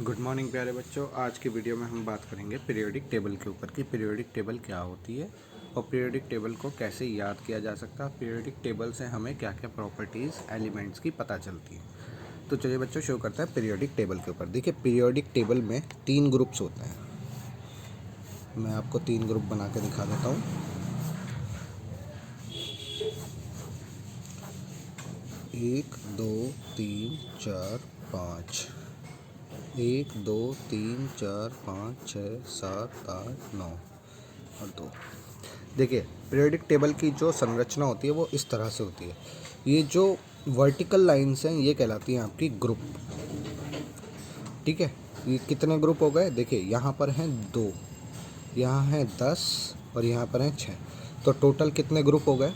Good morning प्यारे बच्चों। आज की वीडियो में हम बात करेंगे पीरियोडिक टेबल के ऊपर कि पीरियोडिक टेबल क्या होती है और पीरियोडिक टेबल को कैसे याद किया जा सकता है। पीरियोडिक टेबल से हमें क्या क्या प्रॉपर्टीज़ एलिमेंट्स की पता चलती है। तो चलिए बच्चों शुरू करते हैं पीरियोडिक टेबल के ऊपर। देखिए पीरियोडिक टेबल में 3 ग्रुप्स होते हैं। मैं आपको 3 ग्रुप बना के दिखा देता हूँ। 1 2 3 4 5। 1 2 3 4 5 6 7 8 9 और 2। देखिए पीरियोडिक टेबल की जो संरचना होती है वो इस तरह से होती है। ये जो वर्टिकल लाइंस हैं ये कहलाती हैं आपकी ग्रुप। ठीक है, ये कितने ग्रुप हो गए? देखिए यहाँ पर हैं 2, यहाँ हैं 10 और यहाँ पर हैं 6। तो टोटल कितने ग्रुप हो गए?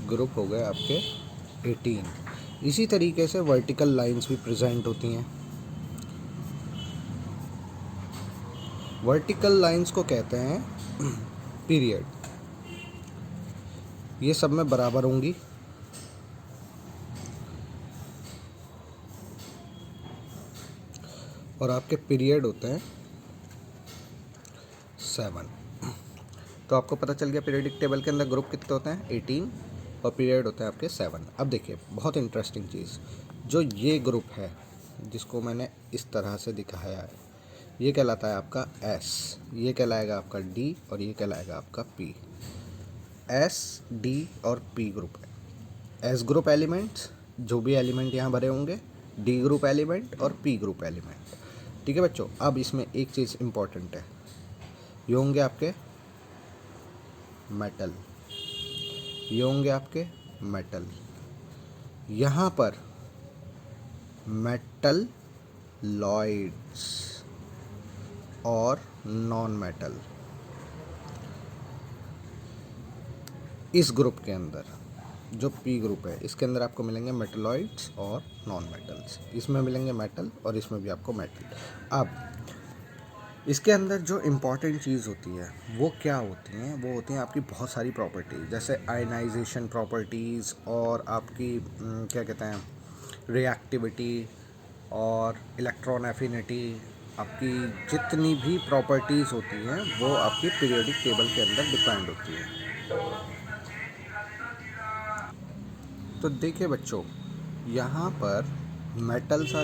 ग्रुप हो गए आपके 18। इसी तरीके से वर्टिकल लाइंस भी प्रेजेंट होती हैं। वर्टिकल लाइंस को कहते हैं पीरियड। ये सब में बराबर होंगी। और आपके पीरियड होते हैं 7। तो आपको पता चल गया पीरियोडिक टेबल के अंदर ग्रुप कितने होते हैं? 18 और पीरियड होते हैं आपके 7। अब देखिए बहुत इंटरेस्टिंग चीज़, जो ये ग्रुप है जिसको मैंने इस तरह से दिखाया है, ये कहलाता है आपका S, ये कहलाएगा आपका D और ये कहलाएगा आपका P। S, D और P ग्रुप है। S ग्रुप एलिमेंट्स, जो भी एलिमेंट यहाँ भरे होंगे, D ग्रुप एलिमेंट और P ग्रुप एलिमेंट। ठीक है बच्चों, अब इसमें एक चीज़ इम्पॉर्टेंट है, ये होंगे आपके मेटल, ये होंगे आपके मेटल। यहाँ पर मेटल लॉइड्स और नॉन मेटल। इस ग्रुप के अंदर जो पी ग्रुप है इसके अंदर आपको मिलेंगे मेटलॉइड्स और नॉन मेटल्स। इसमें मिलेंगे मेटल और इसमें भी आपको मेटल। अब इसके अंदर जो इम्पॉर्टेंट चीज़ होती है वो क्या होती हैं? वो होती हैं आपकी बहुत सारी प्रॉपर्टीज़, जैसे आयनाइजेशन प्रॉपर्टीज़ और आपकी क्या कहते हैं रिएक्टिविटी और इलेक्ट्रॉन एफिनिटी। आपकी जितनी भी प्रॉपर्टीज़ होती हैं वो आपकी पीरियोडिक टेबल के अंदर डिपेंड होती है। तो देखिए बच्चों, यहाँ पर मेटल्स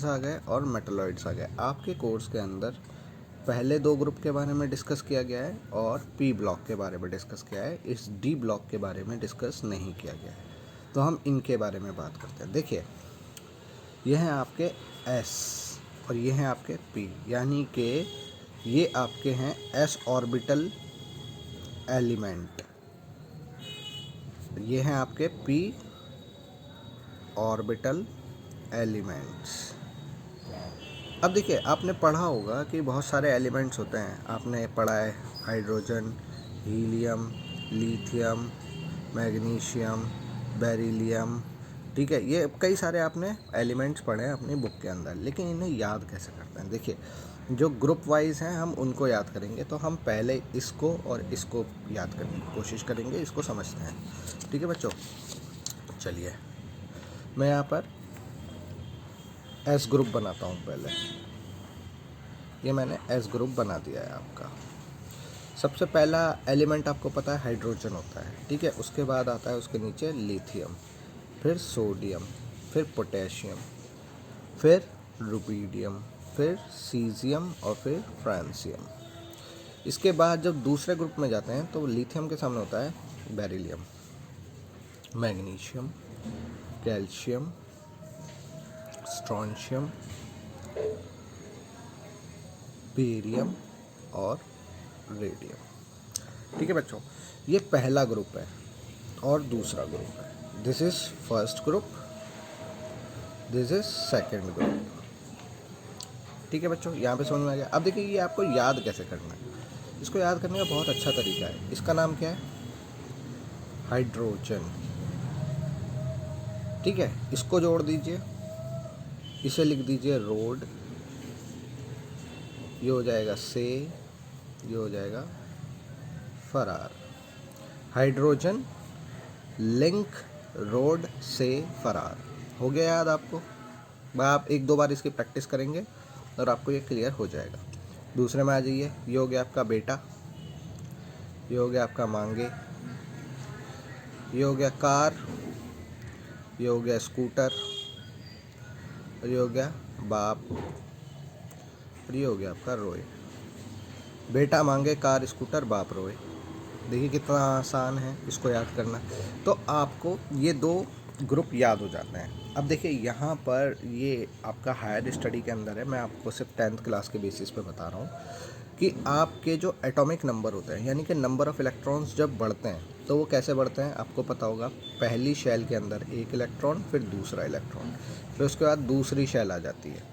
आ गए और मेटलॉइड्स आ गए। आपके कोर्स के अंदर पहले 2 ग्रुप के बारे में डिस्कस किया गया है और पी ब्लॉक के बारे में डिस्कस किया है। इस डी ब्लॉक के बारे में डिस्कस नहीं किया गया है, तो हम इनके बारे में बात करते हैं। देखिए ये हैं आपके एस और ये हैं आपके पी, यानी कि ये आपके हैं एस ऑर्बिटल एलिमेंट, ये हैं आपके पी ऑर्बिटल एलिमेंट्स। अब देखिए आपने पढ़ा होगा कि बहुत सारे एलिमेंट्स होते हैं। आपने पढ़ा है hydrogen, helium, lithium, magnesium, beryllium. ठीक है, ये कई सारे आपने एलिमेंट्स पढ़े हैं अपनी बुक के अंदर, लेकिन इन्हें याद कैसे करते हैं? देखिए जो ग्रुप वाइज हैं हम उनको याद करेंगे, तो हम पहले इसको और इसको याद करने की कोशिश करेंगे, इसको समझते हैं। ठीक है बच्चों, चलिए मैं यहाँ पर एस ग्रुप बनाता हूँ। पहले ये मैंने एस ग्रुप बना दिया है आपका। सबसे पहला एलिमेंट आपको पता है हाइड्रोजन होता है। ठीक है, उसके बाद आता है उसके नीचे लिथियम, फिर सोडियम, फिर पोटेशियम, फिर रुबीडियम, फिर सीजियम और फिर फ्रांसियम। इसके बाद जब दूसरे ग्रुप में जाते हैं तो लिथियम के सामने होता है beryllium, magnesium, calcium, strontium, barium और रेडियम। ठीक है बच्चों, ये पहला ग्रुप है और दूसरा ग्रुप है। This is first group, this is second group. ठीक है बच्चों, यहाँ पे समझ में आ गया। अब देखिए ये आपको याद कैसे करना है। इसको याद करने का बहुत अच्छा तरीका है। इसका नाम क्या है? हाइड्रोजन। ठीक है, इसको जोड़ दीजिए, इसे लिख दीजिए रोड, ये हो जाएगा से, ये हो जाएगा फरार। हाइड्रोजन लिंक रोड से फरार। हो गया याद आपको? बस आप 1-2 बार इसकी प्रैक्टिस करेंगे और आपको ये क्लियर हो जाएगा। दूसरे में आ जाइए, ये हो गया आपका बेटा, ये हो गया आपका मांगे, ये हो गया कार, ये हो गया स्कूटर, और ये हो गया बाप, और ये हो गया आपका रोए। बेटा मांगे कार स्कूटर बाप रोए। देखिए कितना आसान है इसको याद करना। तो आपको ये 2 ग्रुप याद हो जाते हैं। अब देखिए यहाँ पर ये आपका हायर स्टडी के अंदर है, मैं आपको सिर्फ 10th क्लास के बेसिस पे बता रहा हूँ कि आपके जो एटॉमिक नंबर होते हैं, यानी कि नंबर ऑफ़ इलेक्ट्रॉन्स जब बढ़ते हैं तो वो कैसे बढ़ते हैं आपको पता होगा। पहली शेल के अंदर 1 इलेक्ट्रॉन, फिर दूसरा इलेक्ट्रॉन, फिर उसके बाद दूसरी शेल आ जाती है,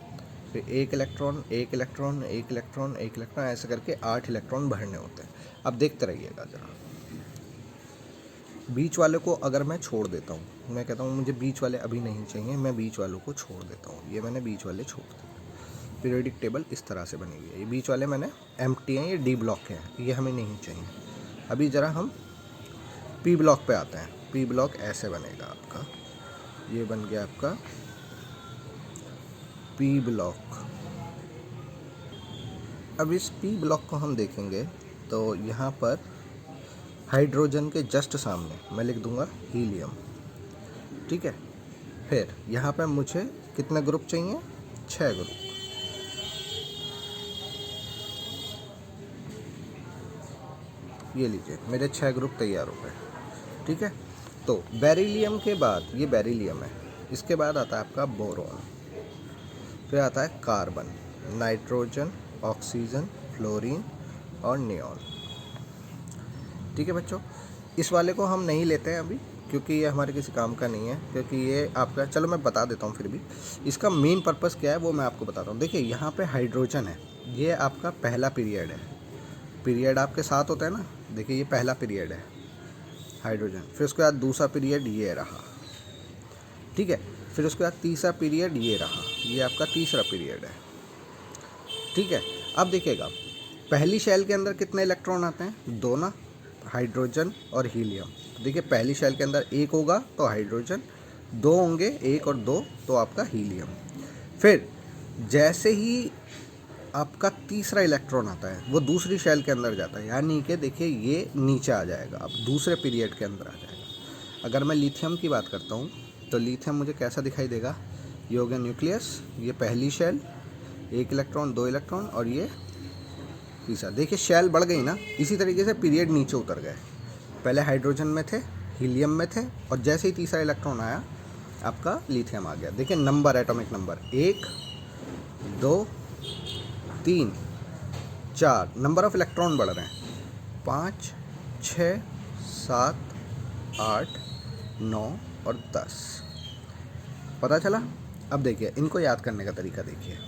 फिर 1 इलेक्ट्रॉन, 1 इलेक्ट्रॉन, 1 इलेक्ट्रॉन, 1 इलेक्ट्रॉन, ऐसे करके 8 इलेक्ट्रॉन भरने होते हैं। अब देखते रहिएगा ज़रा, बीच वाले को अगर मैं छोड़ देता हूँ, मैं कहता हूँ मुझे बीच वाले अभी नहीं चाहिए, मैं बीच वालों को छोड़ देता हूँ, ये मैंने बीच वाले छोड़ दिए। पीरियोडिक टेबल इस तरह से बनी हुई है, ये बीच वाले मैंने एम्प्टी हैं, ये डी ब्लॉक के हैं, ये हमें नहीं चाहिए। अभी ज़रा हम पी ब्लॉक पे आते हैं। पी ब्लॉक ऐसे बनेगा आपका, ये बन गया आपका पी ब्लॉक। अब इस पी ब्लॉक को हम देखेंगे तो यहाँ पर हाइड्रोजन के जस्ट सामने मैं लिख दूंगा हीलियम, ठीक है। फिर यहाँ पे मुझे कितने ग्रुप चाहिए, 6 ग्रुप। ये लीजिए मेरे 6 ग्रुप तैयार हो गए, ठीक है। तो बेरिलियम के बाद, ये बेरिलियम है, इसके बाद आता है आपका बोरॉन, फिर आता है कार्बन, नाइट्रोजन, ऑक्सीजन, फ्लोरीन और नियॉन, ठीक है बच्चों। इस वाले को हम नहीं लेते हैं अभी क्योंकि ये हमारे किसी काम का नहीं है, क्योंकि ये आपका, चलो मैं बता देता हूँ फिर भी इसका मेन पर्पस क्या है वो मैं आपको बताता हूँ। देखिए यहाँ पे हाइड्रोजन है, ये आपका पहला पीरियड है, पीरियड आपके साथ होता है ना, देखिए ये पहला पीरियड है हाइड्रोजन, फिर उसके बाद दूसरा पीरियड ये रहा, ठीक है, फिर उसके बाद तीसरा पीरियड ये रहा, ये आपका तीसरा पीरियड है, ठीक है। अब देखिएगा पहली शेल के अंदर कितने इलेक्ट्रॉन आते हैं, 2 ना, हाइड्रोजन और हीलियम। देखिए पहली शेल के अंदर 1 होगा तो हाइड्रोजन, 2 होंगे, 1 और 2 तो आपका हीलियम। फिर जैसे ही आपका तीसरा इलेक्ट्रॉन आता है वो दूसरी शेल के अंदर जाता है, यानी कि देखिए ये नीचे आ जाएगा, अब दूसरे पीरियड के अंदर आ जाएगा। अगर मैं लिथियम की बात करता हूँ तो लिथियम मुझे कैसा दिखाई देगा, ये हो गया न्यूक्लियस, ये पहली शेल, 1 इलेक्ट्रॉन, 2 इलेक्ट्रॉन और ये तीसरा। देखिए शेल बढ़ गई ना, इसी तरीके से पीरियड नीचे उतर गए, पहले हाइड्रोजन में थे, हीलियम में थे, और जैसे ही तीसरा इलेक्ट्रॉन आया आपका लिथियम आ गया। देखिए number, atomic number 1 2 3 4, number of electron बढ़ रहे हैं, 5 6 7 8 9 और 10, पता चला। अब देखिए इनको याद करने का तरीका देखिए,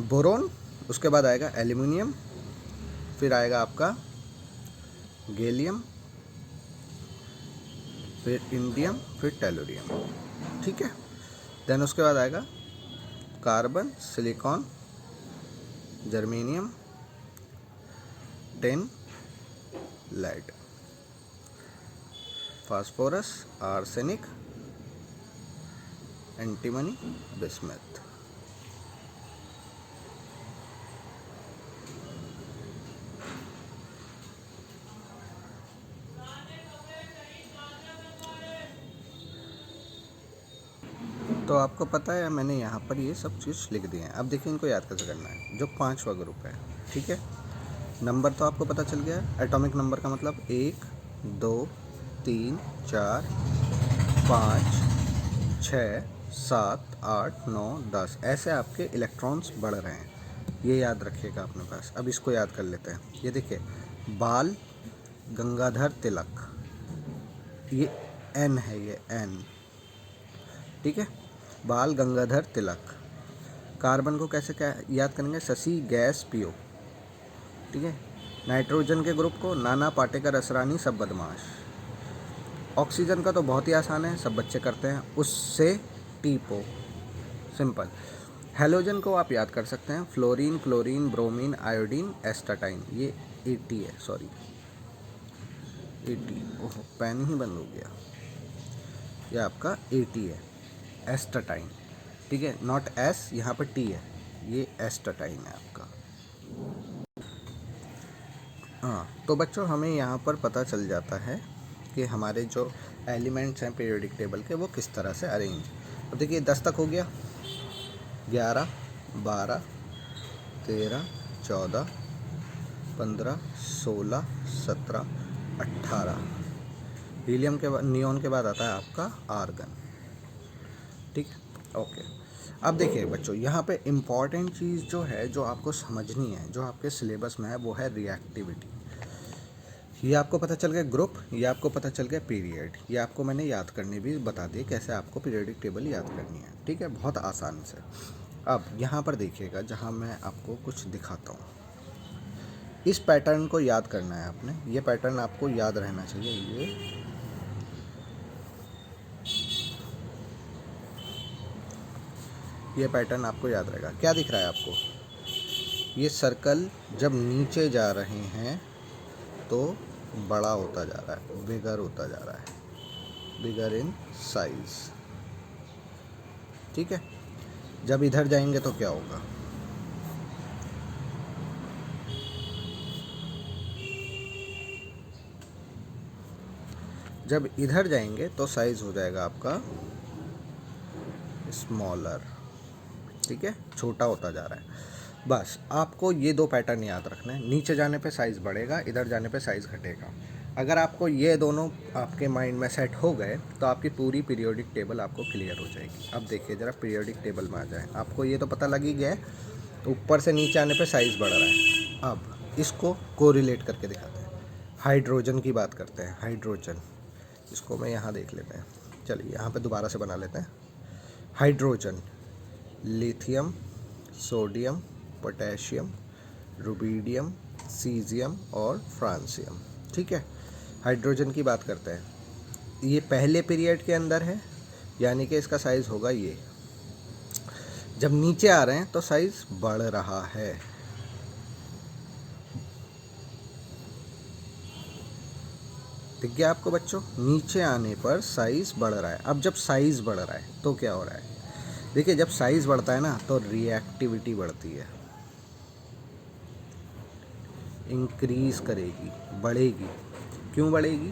बोरोन, उसके बाद आएगा एल्यूमिनियम, फिर आएगा आपका गैलियम, फिर इंडियम, फिर टेलुरियम, ठीक है। देन उसके बाद आएगा carbon, silicon, germanium, tin, lead, phosphorus, arsenic, antimony, bismuth. तो आपको पता है मैंने यहाँ पर ये सब चीज़ लिख दी हैं। अब देखिए इनको याद कैसे करना है। जो 5वां ग्रुप है, ठीक है, नंबर तो आपको पता चल गया, एटॉमिक नंबर का मतलब 1 2 3 4 5 6 7 8 9 10, ऐसे आपके इलेक्ट्रॉन्स बढ़ रहे हैं, ये याद रखिएगा अपने पास। अब इसको याद कर लेते हैं। ये देखिए बाल गंगाधर तिलक, ये एन है, ये एन, ठीक है, बाल गंगाधर तिलक। कार्बन को कैसे क्या याद करेंगे, शशि गैस पियो, ठीक है। नाइट्रोजन के ग्रुप को नाना पाटेकर असरानी सब बदमाश। ऑक्सीजन का तो बहुत ही आसान है, सब बच्चे करते हैं, उससे टीपो, सिंपल। हेलोजन को आप याद कर सकते हैं, फ्लोरीन, क्लोरीन, ब्रोमीन, आयोडीन, एस्टाटाइन, ये 80 है, सॉरी 80, ओह पेन ही बंद हो गया, ये आपका 80 है। एस्टाटाइन, ठीक है, नॉट एस, यहाँ पर टी है, ये एस्टाटाइन है आपका। हाँ, तो बच्चों हमें यहाँ पर पता चल जाता है कि हमारे जो एलिमेंट्स हैं पीरियोडिक टेबल के वो किस तरह से अरेंज। अब देखिए 10 तक हो गया, 11, 12, 13, 14, 15, 16, 17, 18। हीलियम के बाद, नियॉन के बाद आता है आपका आर्गन, ठीक, ओके। अब देखिए बच्चों यहाँ पे इम्पॉर्टेंट चीज़ जो है, जो आपको समझनी है, जो आपके सिलेबस में है, वो है रिएक्टिविटी। ये आपको पता चल गया ग्रुप, ये आपको पता चल गया पीरियड, ये आपको मैंने याद करने भी बता दी कैसे आपको पीरियोडिक टेबल याद करनी है, ठीक है, बहुत आसान से। अब यहाँ पर देखिएगा, जहाँ मैं आपको कुछ दिखाता हूँ, इस पैटर्न को याद करना है आपने, ये पैटर्न आपको याद रहना चाहिए। ये पैटर्न आपको याद रहेगा। क्या दिख रहा है आपको? ये सर्कल जब नीचे जा रहे हैं तो बड़ा होता जा रहा है, बिगर होता जा रहा है, बिगर इन साइज, ठीक है। जब इधर जाएंगे तो क्या होगा? जब इधर जाएंगे तो साइज हो जाएगा आपका स्मॉलर, ठीक है, छोटा होता जा रहा है। बस आपको ये दो पैटर्न याद रखना है, नीचे जाने पे साइज़ बढ़ेगा, इधर जाने पे साइज़ घटेगा। अगर आपको ये दोनों आपके माइंड में सेट हो गए तो आपकी पूरी पीरियोडिक टेबल आपको क्लियर हो जाएगी। अब देखिए ज़रा पीरियोडिक टेबल में आ जाए, आपको ये तो पता लग ही गया है, ऊपर से नीचे आने पे साइज़ बढ़ रहा है। अब इसको कोरिलेट करके दिखाते हैं, हाइड्रोजन की बात करते हैं। हाइड्रोजन, इसको मैं यहाँ देख लेते हैं, चलिए यहाँ पे दोबारा से बना लेते हैं। Hydrogen, lithium, sodium, potassium, rubidium, caesium और फ्रांसियम, ठीक है। हाइड्रोजन की बात करते हैं, ये पहले पीरियड के अंदर है, यानी कि इसका साइज़ होगा ये। जब नीचे आ रहे हैं तो साइज़ बढ़ रहा है, दिख गया आपको बच्चों? नीचे आने पर साइज़ बढ़ रहा है। अब जब साइज़ बढ़ रहा है तो क्या हो रहा है? देखिए जब साइज़ बढ़ता है ना तो रिएक्टिविटी बढ़ती है, इंक्रीज़ करेगी, बढ़ेगी। क्यों बढ़ेगी?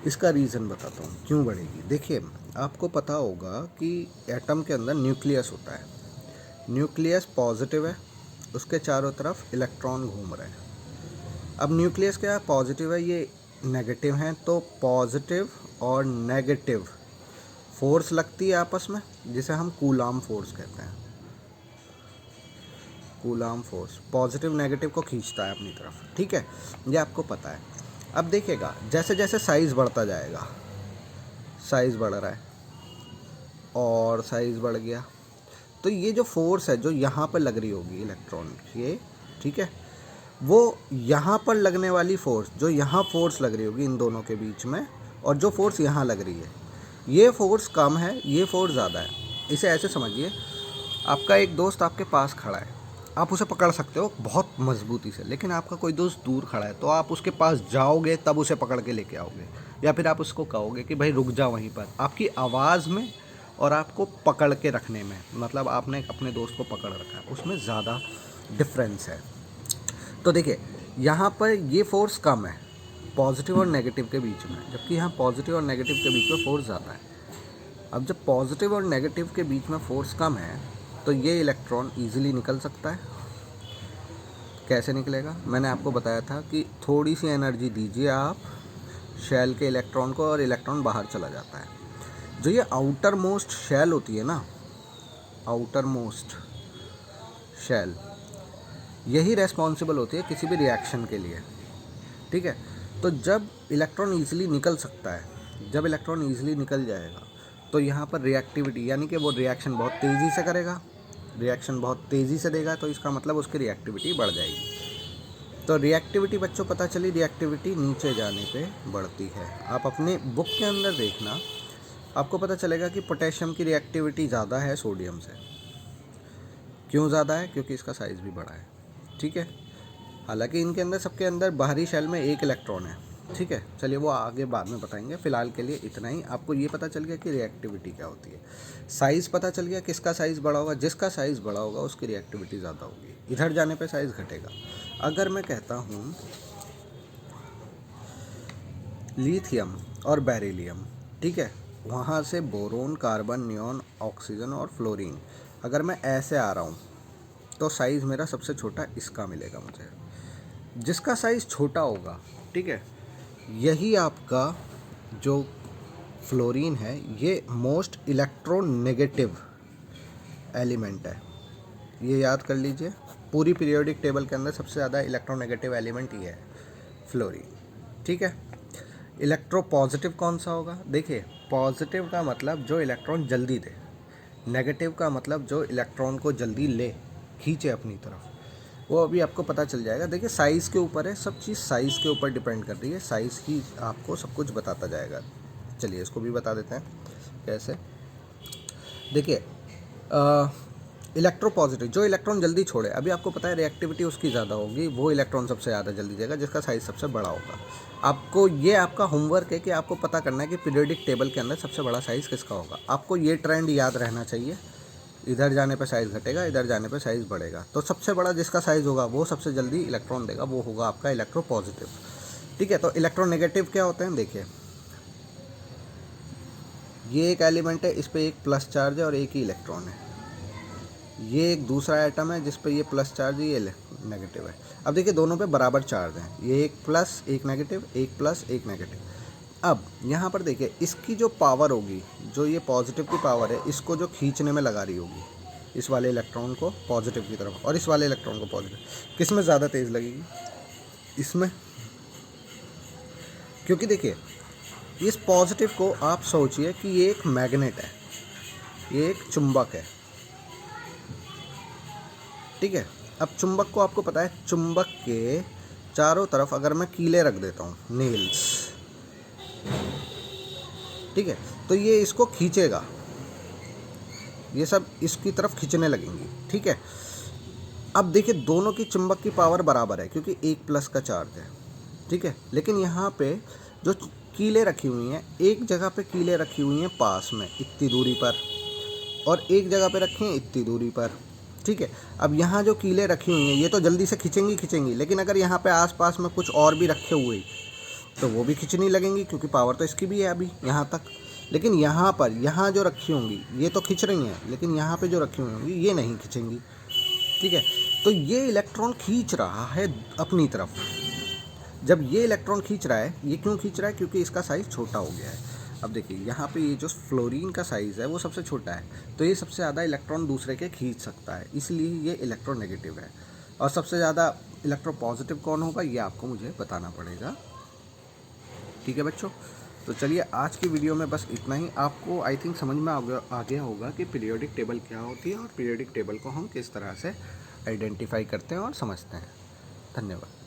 इसका रीज़न बताता हूँ क्यों बढ़ेगी। देखिए आपको पता होगा कि एटम के अंदर न्यूक्लियस होता है, न्यूक्लियस पॉजिटिव है, उसके चारों तरफ इलेक्ट्रॉन घूम रहे हैं। अब न्यूक्लियस क्या है? पॉजिटिव है, ये नेगेटिव हैं, तो पॉजिटिव और नेगेटिव फोर्स लगती है आपस में, जिसे हम कूलाम फोर्स कहते हैं। कूलाम फोर्स पॉजिटिव नेगेटिव को खींचता है अपनी तरफ, ठीक है, ये आपको पता है। अब देखिएगा जैसे जैसे साइज़ बढ़ता जाएगा, साइज़ बढ़ रहा है और साइज़ बढ़ गया, तो ये जो फोर्स है जो यहाँ पर लग रही होगी इलेक्ट्रॉन ये, ठीक है, वो यहाँ पर लगने वाली फोर्स, जो यहाँ फोर्स लग रही होगी इन दोनों के बीच में, और जो फोर्स यहाँ लग रही है, ये फोर्स कम है, ये फोर्स ज़्यादा है। इसे ऐसे समझिए, आपका एक दोस्त आपके पास खड़ा है, आप उसे पकड़ सकते हो बहुत मजबूती से, लेकिन आपका कोई दोस्त दूर खड़ा है तो आप उसके पास जाओगे तब उसे पकड़ के लेके आओगे, या फिर आप उसको कहोगे कि भाई रुक जा वहीं पर। आपकी आवाज़ में और आपको पकड़ के रखने में, मतलब आपने अपने दोस्त को पकड़ रखा है, उसमें ज़्यादा डिफरेंस है। तो देखिए यहाँ पर ये फोर्स कम है पॉजिटिव और नेगेटिव के बीच में, जबकि यहाँ पॉजिटिव और नेगेटिव के बीच में फोर्स ज़्यादा है। अब जब पॉजिटिव और नेगेटिव के बीच में फोर्स कम है तो ये इलेक्ट्रॉन ईजिली निकल सकता है। कैसे निकलेगा? मैंने आपको बताया था कि थोड़ी सी एनर्जी दीजिए आप शेल के इलेक्ट्रॉन को और इलेक्ट्रॉन बाहर चला जाता है। जो ये आउटर मोस्ट शेल होती है ना, आउटर मोस्ट शेल, यही रेस्पॉन्सिबल होती है किसी भी रिएक्शन के लिए, ठीक है। तो जब इलेक्ट्रॉन ईजिली निकल सकता है, जब इलेक्ट्रॉन ईजिली निकल जाएगा तो यहाँ पर रिएक्टिविटी, यानी कि वो रिएक्शन बहुत तेज़ी से करेगा, रिएक्शन बहुत तेज़ी से देगा, तो इसका मतलब उसकी रिएक्टिविटी बढ़ जाएगी। तो रिएक्टिविटी बच्चों पता चली, रिएक्टिविटी नीचे जाने पे बढ़ती है। आप अपने बुक के अंदर देखना, आपको पता चलेगा कि पोटेशियम की रिएक्टिविटी ज़्यादा है सोडियम से। क्यों ज़्यादा है? क्योंकि इसका साइज़ भी बड़ा है, ठीक है। हालांकि इनके अंदर, सबके अंदर बाहरी शेल में एक इलेक्ट्रॉन है, ठीक है, चलिए वो आगे बाद में बताएंगे। फ़िलहाल के लिए इतना ही। आपको ये पता चल गया कि रिएक्टिविटी क्या होती है, साइज़ पता चल गया किसका साइज़ बड़ा होगा, जिसका साइज़ बड़ा होगा उसकी रिएक्टिविटी ज़्यादा होगी, इधर जाने पे साइज़ घटेगा। अगर मैं कहता हूँ लिथियम और बेरिलियम, ठीक है, वहाँ से बोरोन, कार्बन, नियॉन, ऑक्सीजन और फ्लोरीन, अगर मैं ऐसे आ रहा हूँ तो साइज़ मेरा सबसे छोटा इसका मिलेगा मुझे। जिसका साइज़ छोटा होगा, ठीक है, यही आपका जो फ्लोरीन है ये मोस्ट इलेक्ट्रोनेगेटिव एलिमेंट है। ये याद कर लीजिए, पूरी पीरियोडिक टेबल के अंदर सबसे ज़्यादा इलेक्ट्रोनेगेटिव एलिमेंट ये है, फ्लोरीन। ठीक है, इलेक्ट्रो पॉजिटिव कौन सा होगा? देखिए, पॉजिटिव का मतलब जो इलेक्ट्रॉन जल्दी दे, नेगेटिव का मतलब जो इलेक्ट्रॉन को जल्दी ले, खींचे अपनी तरफ। वो अभी आपको पता चल जाएगा। देखिए, साइज़ के ऊपर है, सब चीज़ साइज़ के ऊपर डिपेंड कर रही है। साइज़ ही आपको सब कुछ बताता जाएगा। चलिए इसको भी बता देते हैं कैसे। देखिए, इलेक्ट्रो पॉजिटिव जो इलेक्ट्रॉन जल्दी छोड़े, अभी आपको पता है रिएक्टिविटी उसकी ज़्यादा होगी, वो इलेक्ट्रॉन सबसे ज़्यादा जल्दी जाएगा जिसका साइज़ सबसे बड़ा होगा। आपको ये आपका होमवर्क है कि आपको पता करना है कि पीरियोडिक टेबल के अंदर सबसे बड़ा साइज़ किसका होगा। आपको ये ट्रेंड याद रहना चाहिए, इधर जाने पर साइज़ घटेगा, इधर जाने पर साइज़ बढ़ेगा। तो सबसे बड़ा जिसका साइज़ होगा वो सबसे जल्दी इलेक्ट्रॉन देगा, वो होगा आपका इलेक्ट्रो पॉजिटिव। ठीक है, तो इलेक्ट्रोनेगेटिव क्या होते हैं? देखिए, ये एक एलिमेंट है, इस पर एक प्लस चार्ज है और एक ही इलेक्ट्रॉन है। ये एक दूसरा एटम है जिस पे ये प्लस चार्ज है, ये नेगेटिव है। अब देखिए, दोनों पे बराबर चार्ज हैं, ये एक प्लस एक नेगेटिव, एक प्लस एक नेगेटिव। अब यहाँ पर देखिए, इसकी जो पावर होगी, जो ये पॉजिटिव की पावर है, इसको जो खींचने में लगा रही होगी, इस वाले इलेक्ट्रॉन को पॉजिटिव की तरफ और इस वाले इलेक्ट्रॉन को पॉजिटिव, किस में ज़्यादा तेज़ लगेगी? इसमें। क्योंकि देखिए, इस पॉजिटिव को आप सोचिए कि ये एक मैग्नेट है, ये एक चुंबक है। ठीक है, अब चुंबक को आपको पता है, चुंबक के चारों तरफ अगर मैं कीले रख देता हूँ, नेल्स, ठीक है, तो ये इसको खींचेगा, ये सब इसकी तरफ खींचने लगेंगी। ठीक है, अब देखिए, दोनों की चुंबक की पावर बराबर है क्योंकि एक प्लस का चार्ज है। ठीक है, लेकिन यहाँ पे जो कीले रखी हुई हैं, एक जगह पे कीले रखी हुई हैं पास में इतनी दूरी पर, और एक जगह पे रखी हैं इतनी दूरी पर। ठीक है, अब यहाँ जो कीले रखी हुई हैं ये तो जल्दी से खींचेंगी, लेकिन अगर यहाँ पे आसपास में कुछ और भी रखे हुए तो वो भी खींचने लगेंगी क्योंकि पावर तो इसकी भी है अभी यहाँ तक। लेकिन यहाँ पर, यहाँ जो रखी होंगी ये तो खींच रही हैं, लेकिन यहाँ पे जो रखी हुई होंगी ये नहीं खींचेंगी। ठीक है, तो ये इलेक्ट्रॉन खींच रहा है अपनी तरफ। जब ये इलेक्ट्रॉन खींच रहा है, ये क्यों खींच रहा है? क्योंकि इसका साइज़ छोटा हो गया है। अब देखिए, यहाँ पे ये जो फ्लोरीन का साइज़ है वो सबसे छोटा है, तो ये सबसे ज़्यादा इलेक्ट्रॉन दूसरे के खींच सकता है, इसलिए ये इलेक्ट्रोनेगेटिव है। और सबसे ज़्यादा इलेक्ट्रो पॉजिटिव कौन होगा, ये आपको मुझे बताना पड़ेगा। ठीक है बच्चों, तो चलिए आज की वीडियो में बस इतना ही। आपको आई थिंक समझ में आ गया होगा कि पीरियोडिक टेबल क्या होती है और पीरियोडिक टेबल को हम किस तरह से आइडेंटिफाई करते हैं और समझते हैं। धन्यवाद।